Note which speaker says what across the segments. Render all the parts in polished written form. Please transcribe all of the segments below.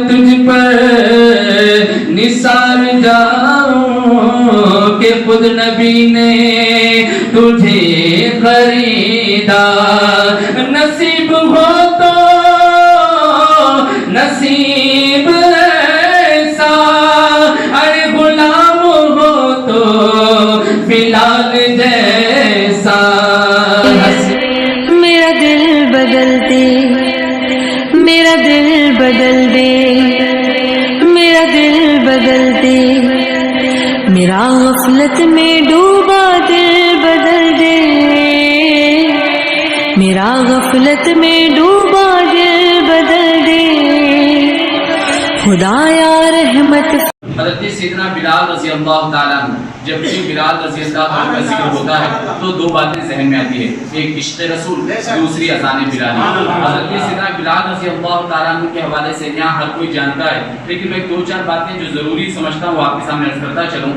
Speaker 1: تجھ پر نثار جاؤں کہ خود نبی نے تجھے خریدا. نصیب ہو تو نصیب ایسا، ارے غلام ہو تو بلال جیسا.
Speaker 2: میرا دل بدل دے، میرا دل بدل دے، میرا دل بدل دے، میرا غفلت میں ڈوبا دل بدل دے، میرا غفلت میں ڈوبا دل بدل دے. خدایا رحمت.
Speaker 1: حضرت سیدنا بلال رضی اللہ تعالیٰ عنہ، جب بھی بلال رضی اللہ عنہ کا ذکر ہوتا ہے تو دو باتیں ذہن میں آتی ہے، ایک عشق رسول، دوسری اذان بلالی. حضرت سیدنا بلال رضی اللہ تعالیٰ عنہ کے حوالے سے یہاں ہر کوئی جانتا ہے، لیکن میں دو چار باتیں جو ضروری سمجھتا ہوں آپ کے سامنے عرض کرتا چلوں.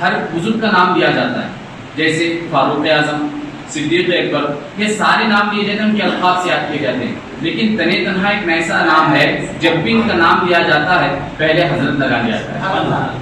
Speaker 1: ہر بزرگ کا نام لیا جاتا ہے، جیسے فاروق اعظم، صدیق اکبر، یہ سارے نام لیے جاتے ہیں، ان کے القاب سے یاد کیے جاتے ہیں. لیکن تنے تنہا ایک ایسا نام ہے جب بھی ان کا نام لیا جاتا ہے پہلے حضرت لگا لیا جاتا ہے.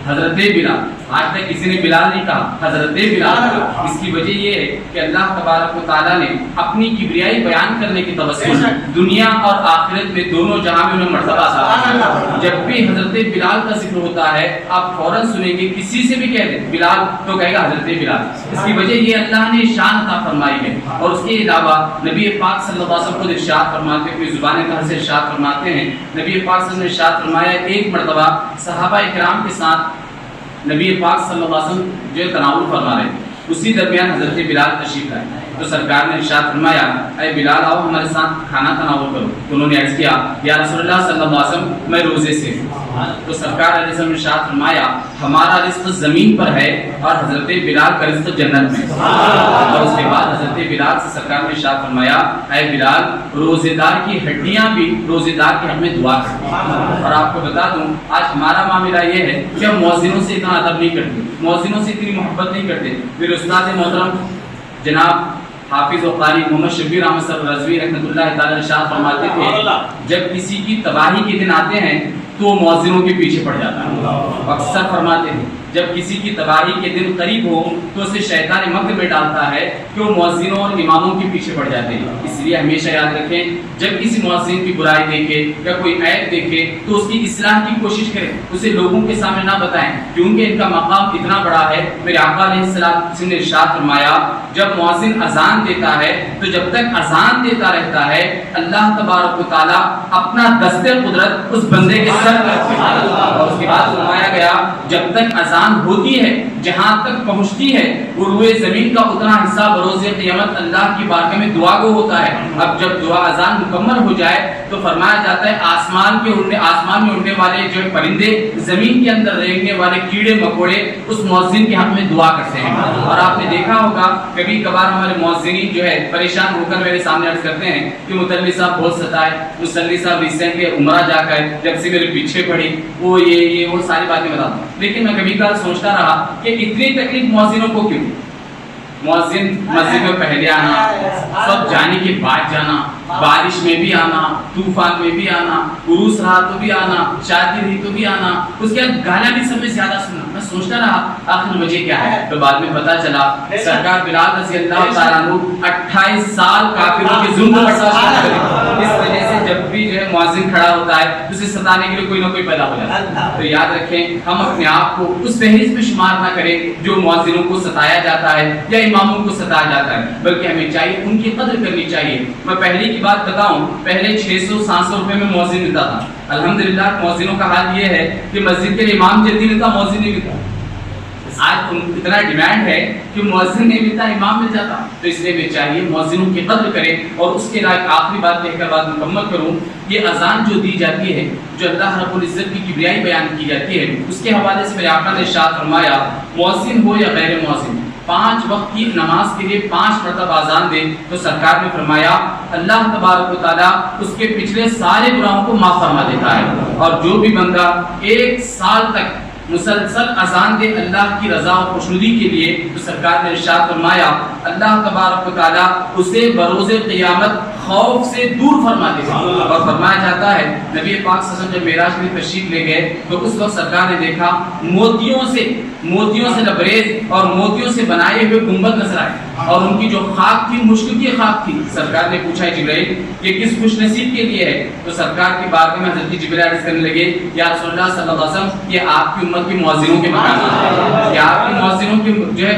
Speaker 1: حضرت بلال، آج تک کسی نے بلال نہیں کہا، حضرت بلال کہا. اس کی وجہ یہ ہے کہ اللہ تبارک و تعالیٰ نے اپنی کبریائی بیان کرنے کی توسط دنیا اور آخرت میں دونوں جہاں میں انہیں مرتبہ عطا. جب بھی حضرت بلال کا ذکر ہوتا ہے آپ فوراً سنیں گے کسی سے بھی کہہ دیں بلال تو کہے گا حضرت بلال. اس کی وجہ یہ اللہ نے شان عطا فرمائی ہے. اور اس کے علاوہ نبی پاک صلی اللہ علیہ وسلم خود ارشاد فرماتے ہیں، اپنی زبان طاہرہ سے ارشاد فرماتے ہیں، نبی پاک صلی اللہ علیہ وسلم نے ارشاد فرمایا ایک مرتبہ صحابہ کرام کے ساتھ نبی پاک صلی اللہ علیہ وسلم جو تناول فرما رہے تھے، اسی درمیان حضرت بلال تشریف لائے تو سرکار نے ارشاد فرمایا اے بلال آؤ ہمارے ساتھ کھانا تناول کرو. انہوں نے عرض کیا یا رسول اللہ صلی اللہ علیہ وسلم میں روزے سے ہوں. تو سرکار علیہ وسلم نے ارشاد فرمایا ہمارا رزق زمین پر ہے اور حضرت بلال کا رزق جنت میں. اور اس کے بعد حضرت بلال سے سرکار نے ارشاد فرمایا اے بلال روزے دار کی ہڈیاں بھی روزے دار کے حق میں دعا کرتی ہیں. اور آپ کو بتا دوں آج ہمارا معاملہ یہ ہے کہ ہم مؤذنوں سے اتنا ادب نہیں کرتے، مؤذنوں سے اتنی محبت نہیں کرتے. میرے استاد محترم جناب حافظ و قاری محمد شبیر احمد صاحب رضوی رحمۃ اللہ تعالی ارشاد فرماتے تھے جب کسی کی تباہی کے دن آتے ہیں تو وہ مؤذنوں کے پیچھے پڑ جاتا ہے. اکثر فرماتے ہیں جب کسی کی تباہی کے دن قریب ہو تو اسے شیطان مکر میں ڈالتا ہے کہ وہ مؤذنوں اور اماموں کے پیچھے پڑ جاتے ہیں. اس لیے ہمیشہ یاد رکھیں جب کسی مؤذن کی برائی دیکھے یا کوئی عیب دیکھے تو اس کی اصلاح کی کوشش کریں، اسے لوگوں کے سامنے نہ بتائیں کیونکہ ان کا مقام اتنا بڑا ہے. میرے آقا علیہ السلام نے ارشاد فرمایا جب مؤذن اذان دیتا ہے تو جب تک اذان دیتا رہتا ہے اللہ تبارک و تعالیٰ اپنا دست قدرت اس بندے کے سر پر رکھتے ہیں. اور اس کے بعد فرمایا گیا جب تک اذان ہوتی ہے جہاں تک پہنچتی ہے وہ روئے زمین کا اتنا حصہ بروز قیامت اللہ کی بارگاہ میں دعا گو ہوتا ہے. اب جب دعا اذان مکمل ہو جائے تو فرمایا جاتا ہے آسمان میں اڑنے والے جو پرندے، زمین کے اندر رہنے والے کیڑے مکوڑے اس مؤذن کے حق میں دعا کرتے ہیں. اور آپ نے دیکھا ہوگا کبھی کبھار ہمارے مؤذنین جو ہے پریشان ہو کر میرے سامنے عرض کرتے ہیں کہ متلی صاحب بہت ستائے، مصلی صاحب ریسنٹلی عمرہ جا کر جب سے میرے پیچھے پڑی وہ یہ وہ ساری باتیں بتاتا ہوں. لیکن میں کبھی کبھار سوچتا رہا کہ اتنی تکلیف مؤذنوں کو کیوں؟ مؤذن مسجد میں پہلے آنا، سب جانے کے بعد جانا، بارش میں بھی آنا، طوفان میں بھی آنا، عروس رہا تو بھی آنا، شادی رہی تو بھی آنا، اس کے بعد گانا بھی سب میں زیادہ سننا. میں سوچتا رہا آخر وجہ کیا ہے. تو بعد میں پتا چلا سرکار بلال رضی اللہ تعالیٰ عنہ 28 سال کافروں کے ظلم کو برداشت کرتے. اس وجہ سے جب بھی جو ہے مؤذن کھڑا ہوتا ہے اسے ستانے کے لیے کوئی نہ کوئی پیدا ہو جاتا ہے. تو یاد رکھیں ہم اپنے آپ کو اس فہرست میں شمار نہ کریں جو مؤذنوں کو ستایا جاتا ہے یا اماموں کو ستایا جاتا ہے، بلکہ ہمیں چاہیے ان کی قدر کرنی چاہیے. میں پہلے کی بات بتاؤں، پہلے 600-700 روپے میں مؤذن ملتا تھا. الحمدللہ مؤذنوں کا حال یہ ہے کہ مسجد کے امام جلدی ملتا، مؤذن نہیں ملتا. آج اتنا ڈیمانڈ ہے کہ مؤذن نہیں ملتا، امام مل جاتا. تو اس لیے بھی چاہیے مؤذنوں کی قدر کریں. اور اس کے لائق آخری بات کہہ کر بات مکمل کروں، یہ اذان جو دی جاتی ہے، جو اللہ رب العزت کی کبریائی بیان کی جاتی ہے، اس کے حوالے سے میرے آقا نے ارشاد فرمایا مؤذن ہو یا غیر مؤذن، 5 وقت کی نماز کے لیے 5 مرتبہ اذان دے تو سرکار نے فرمایا اللہ تبارک و تعالیٰ اس کے پچھلے سارے گناہوں کو معاف فرما دیتا ہے، اور جو بھی بندہ 1 سال تک مسلسل اذان دے اللہ کی رضا اور خوشنودی کے لیے تو سرکار نے ارشاد فرمایا اللہ تبارک و تعالیٰ اسے بروز قیامت خوف سے دور فرما دے گا۔ اور فرمایا جاتا ہے نبی پاک صلی اللہ علیہ وسلم جب معراج میں تشریف لے گئے تو اس وقت سرکار نے دیکھا موتیوں سے لبریز اور موتیوں سے بنائے ہوئے گنبد نظر آئے، اور ان کی جو خاک تھی مشک کی خاک تھی۔ سرکار نے پوچھا جبرائیل یہ کس خوش نصیب کے لیے ہے؟ تو سرکار کی بارگاہ میں حضرت جبرائیل عرض کرنے لگے یا رسول اللہ صلی اللہ علیہ وسلم یہ آپ کی امت کے مؤذنوں کے مکانات ہیں، یہ آپ کے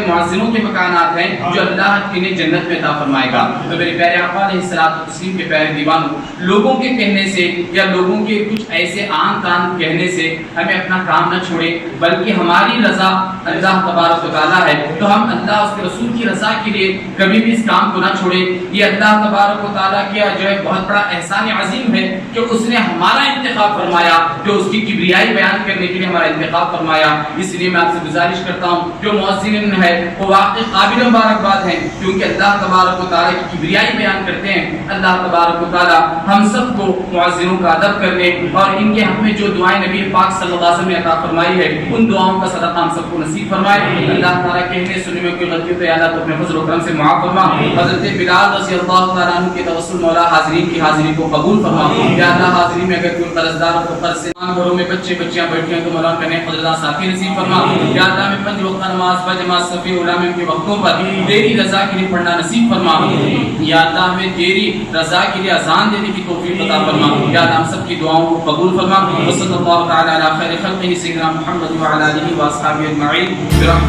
Speaker 1: مؤذنوں کے مکانات ہیں جو اللہ انہیں جنت میں عطا فرمائے گا۔ تو میرے پیارے آقا علیہ الصلوۃ والتسلیم کے پیارے دیوانوں، لوگوں کے کہنے سے یا لوگوں کے کچھ ایسے عام کام کہنے سے ہمیں اپنا کام نہ چھوڑے، بلکہ ہماری رضا اللہ تبارک و تعالیٰ ہے تو ہم اللہ اس کے رسول کی رضا کے لیے کبھی بھی اس کام کو نہ چھوڑے۔ یہ اللہ تبارک و تعالیٰ کیا جو ہے بہت بڑا احسان عظیم ہے کہ اس نے ہمارا انتخاب فرمایا، جو اس کی کبریائی بیان کرنے کے لیے ہمارا انتخاب فرمایا۔ اس لیے میں آپ سے گزارش کرتا ہوں جو مؤذنین ہے وہ واقعی قابل مبارکباد ہیں، کیونکہ اللہ تبارک و تعالیٰ کی کبریائی بیان کرتے ہیں۔ اللہ تبارک و تعالیٰ ہم سب کو مؤذنوں کا ادب کرنے اور ان کے حق میں جو دعائیں نبی پاک صلی اللہ علیہ وسلم نے عطا فرمائی ہے ان دعاؤں کا صدقہ ہم سب کو نصیب فرمائے۔ اللہ تعالیٰ کہنے سننے میں کوئی غلطی تو یا اللہ تو اپنے فضل و کرم سے معاف فرما۔ حضرت بلال رضی اللہ تعالیٰ عنہ کے توسل مولا حاضرین کی حاضری کو قبول فرما۔ یا اللہ حاضرین میں اگر کوئی قرضدار ہو تو قرض سے گھروں میں بچے بچیاں بیٹھی ہیں تو مولا کرنے فضلہ ساتھی نصیب فرما۔ یا اللہ میں 5 وقت نماز بجماعت صفی علماء کے وقتوں پر تیری رضا کے لیے پڑھنا نصیب فرما۔ یا اللہ ہمیں تیری رضا کے لیے اذان دینے کی توفیق عطا فرما۔ یا اللہ ہم سب کی دعاؤں کو قبول فرما۔ وصلی اللہ تعالی علی خیر خلقہ سیدنا محمد وعلی آلہ واصحابہ اجمعین۔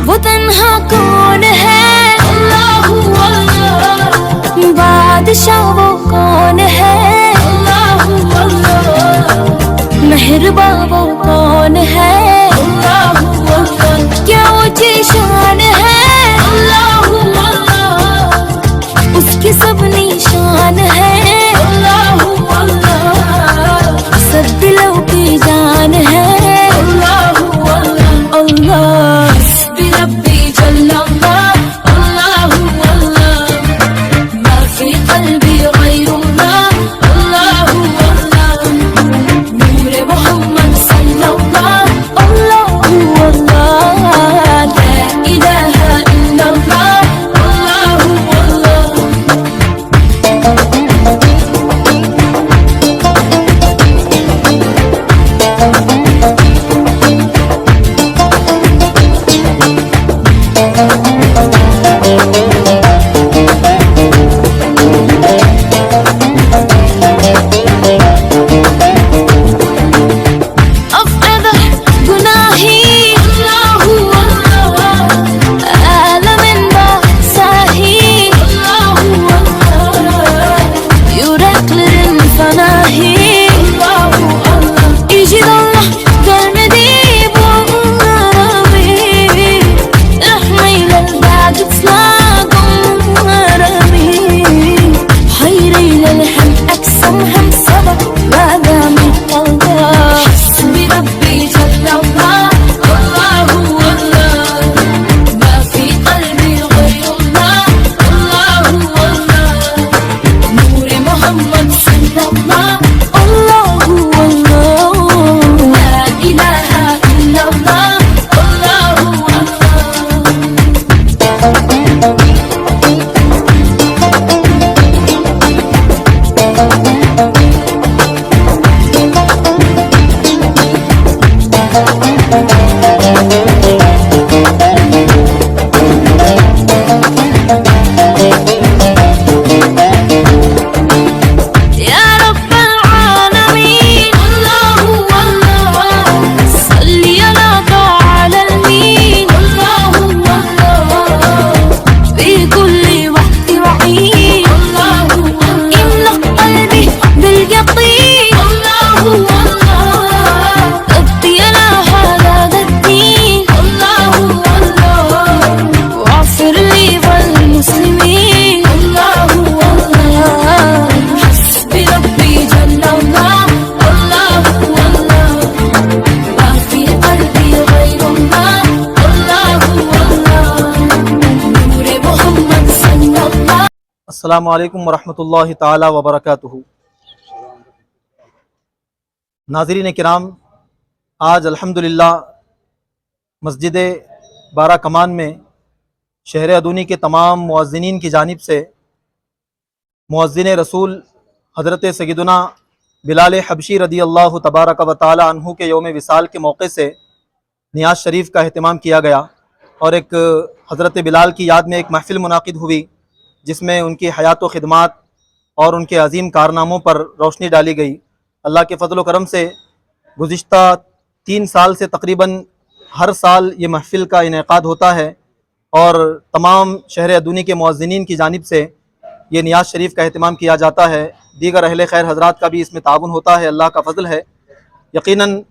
Speaker 2: وہ تنہا کون ہے اللہ اللہ، بادشاہ وہ کون ہے اللہ اللہ، مہرباں وہ کون ہے اللہ اللہ، کیا اونچی شان ہے اللہ اللہ، اس کی سب نشان ہے اللہ اللہ، سب دلوں کی جان ہے اللہ اللہ، اللہ حسبی ربی جل اللہ اللہ اللہ، ما فی قلبی غیر اللہ اللہ اللہ، نور محمد صلی اللہ اللہ اللہ، لا الہ الا اللہ اللہ اللہ۔
Speaker 3: السلام علیکم ورحمۃ اللہ تعالی وبرکاتہ۔ ناظرین کرام، آج الحمدللہ مسجد بارہ کمان میں شہر ادونی کے تمام مؤذنین کی جانب سے مؤذن رسول حضرت سیدنا بلال حبشی رضی اللہ تبارک و تعالی عنہ کے یوم وصال کے موقع سے نیاز شریف کا اہتمام کیا گیا، اور ایک حضرت بلال کی یاد میں ایک محفل منعقد ہوئی جس میں ان کی حیات و خدمات اور ان کے عظیم کارناموں پر روشنی ڈالی گئی۔ اللہ کے فضل و کرم سے گزشتہ 3 سال سے تقریباً ہر سال یہ محفل کا انعقاد ہوتا ہے، اور تمام شہر ادونی کے مؤذنین کی جانب سے یہ نیاز شریف کا اہتمام کیا جاتا ہے۔ دیگر اہل خیر حضرات کا بھی اس میں تعاون ہوتا ہے، اللہ کا فضل ہے۔ یقیناً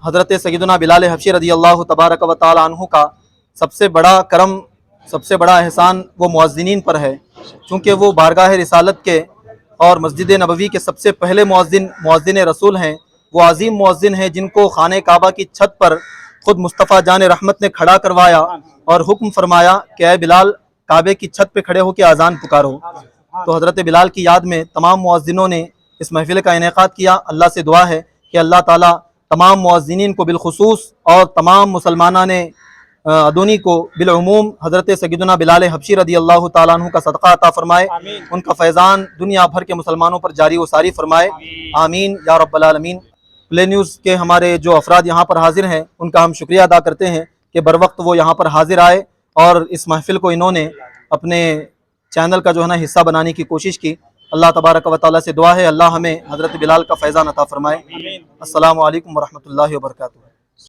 Speaker 3: حضرت سیدنا بلال حبشی رضی اللہ تبارک و تعالی عنہ کا سب سے بڑا کرم، سب سے بڑا احسان وہ مؤذنین پر ہے، چونکہ وہ بارگاہ رسالت کے اور مسجد نبوی کے سب سے پہلے مؤذن رسول ہیں۔ وہ عظیم مؤذن ہیں جن کو خانہ کعبہ کی چھت پر خود مصطفیٰ جان رحمت نے کھڑا کروایا اور حکم فرمایا کہ اے بلال، کعبے کی چھت پہ کھڑے ہو کے اذان پکارو۔ تو حضرت بلال کی یاد میں تمام مؤذنوں نے اس محفل کا انعقاد کیا۔ اللہ سے دعا ہے کہ اللہ تعالیٰ تمام مؤذنین کو بالخصوص اور تمام مسلمانان ادونی کو بالعموم حضرت سیدنا بلال حبشی رضی اللہ تعالیٰ عنہ کا صدقہ عطا فرمائے، ان کا فیضان دنیا بھر کے مسلمانوں پر جاری و ساری فرمائے، آمین یا رب العالمین۔ پلے نیوز کے ہمارے جو افراد یہاں پر حاضر ہیں ان کا ہم شکریہ ادا کرتے ہیں کہ بروقت وہ یہاں پر حاضر آئے اور اس محفل کو انہوں نے اپنے چینل کا جو ہے نا حصہ بنانے کی کوشش کی۔ اللہ تبارک و تعالیٰ سے دعا ہے اللہ ہمیں حضرت بلال کا فیضان عطا فرمائے۔ السلام علیکم ورحمۃ اللہ وبرکاتہ۔